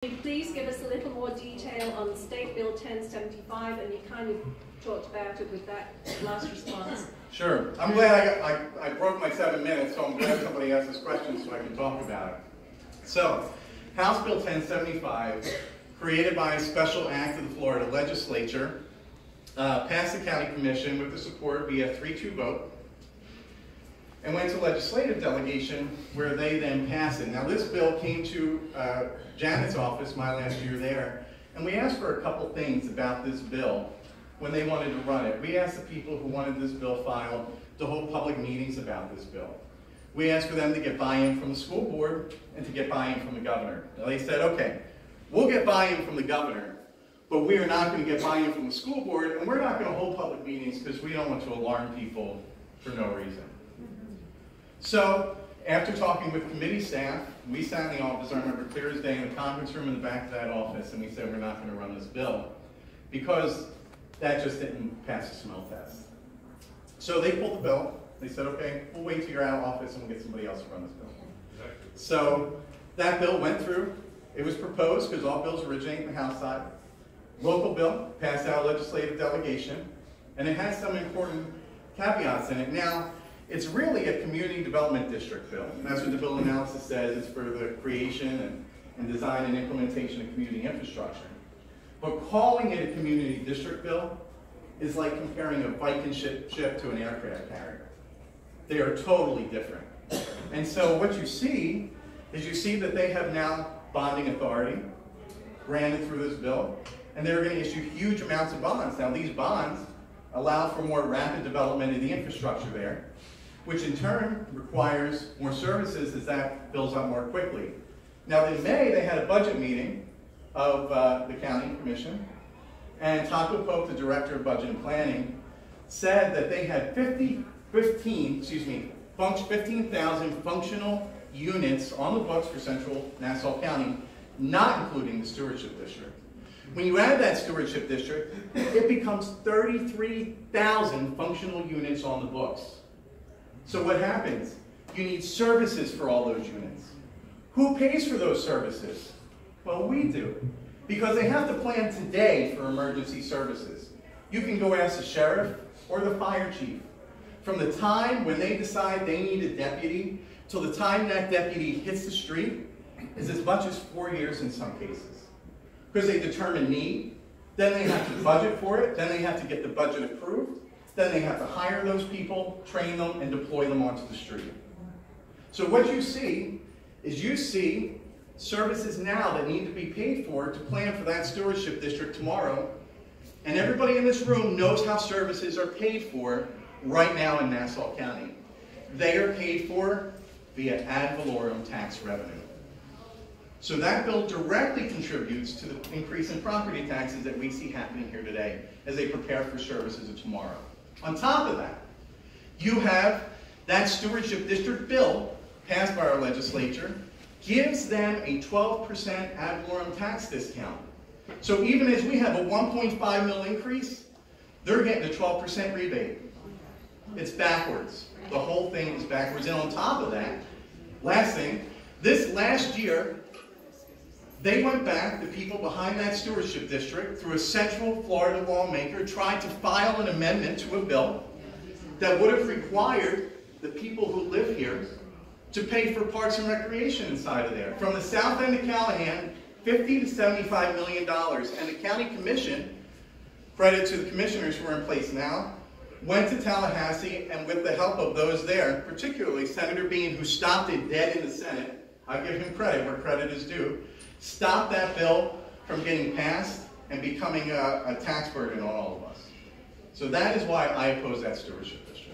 Can you please give us a little more detail on State Bill 1075, and you kind of talked about it with that last response. Sure. I'm glad I broke my 7 minutes, so I'm glad somebody asked this question so I can talk about it. So, House Bill 1075, created by a special act of the Florida legislature, passed the county commission with the support via 3-2 vote, and went to legislative delegation where they then passed it. Now this bill came to Janet's office my last year there, and we asked for a couple things about this bill when they wanted to run it. We asked the people who wanted this bill filed to hold public meetings about this bill. We asked for them to get buy-in from the school board and to get buy-in from the governor. Now they said, okay, we'll get buy-in from the governor, but we are not going to get buy-in from the school board, and we're not going to hold public meetings because we don't want to alarm people for no reason. So, after talking with committee staff, we sat in the office, I remember clear as day, in the conference room in the back of that office, and we said we're not going to run this bill because that just didn't pass the smell test. So they pulled the bill. They said, okay, we'll wait till you're out of office and we'll get somebody else to run this bill. So that bill went through. It was proposed, because all bills originate in the House side. Local bill, passed out of legislative delegation, and it has some important caveats in it. Now, it's really a community development district bill, and that's what the bill analysis says. It's for the creation and design and implementation of community infrastructure. But calling it a community district bill is like comparing a Viking ship to an aircraft carrier. They are totally different. And so what you see is you see that they have now bonding authority granted through this bill, and they're going to issue huge amounts of bonds. Now these bonds allow for more rapid development of the infrastructure there, which in turn requires more services as that builds up more quickly. Now in May, they had a budget meeting of the county commission, and Taco Pope, the director of budget and planning, said that they had 15,000 functional units on the books for central Nassau County, not including the Stewardship District. When you add that Stewardship District, it becomes 33,000 functional units on the books. So what happens? You need services for all those units. Who pays for those services? Well, we do. Because they have to plan today for emergency services. You can go ask the sheriff or the fire chief. From the time when they decide they need a deputy till the time that deputy hits the street is as much as 4 years in some cases. Because they determine need, then they have to budget for it, then they have to get the budget approved, then they have to hire those people, train them, and deploy them onto the street. So what you see is you see services now that need to be paid for to plan for that stewardship district tomorrow, and everybody in this room knows how services are paid for right now in Nassau County. They are paid for via ad valorem tax revenue. So that bill directly contributes to the increase in property taxes that we see happening here today as they prepare for services of tomorrow. On top of that, you have that stewardship district bill passed by our legislature gives them a 12% ad valorem tax discount. So even as we have a 1.5 mil increase, they're getting a 12% rebate. It's backwards. The whole thing is backwards. And on top of that, last thing, this last year, they went back, the people behind that stewardship district, through a central Florida lawmaker, tried to file an amendment to a bill that would have required the people who live here to pay for parks and recreation inside of there. From the south end of Callahan, $50 to $75 million. And the county commission, credit to the commissioners who are in place now, went to Tallahassee, and with the help of those there, particularly Senator Bean, who stopped it dead in the Senate, I give him credit where credit is due, stopped that bill from getting passed and becoming a tax burden on all of us. So that is why I oppose that stewardship district.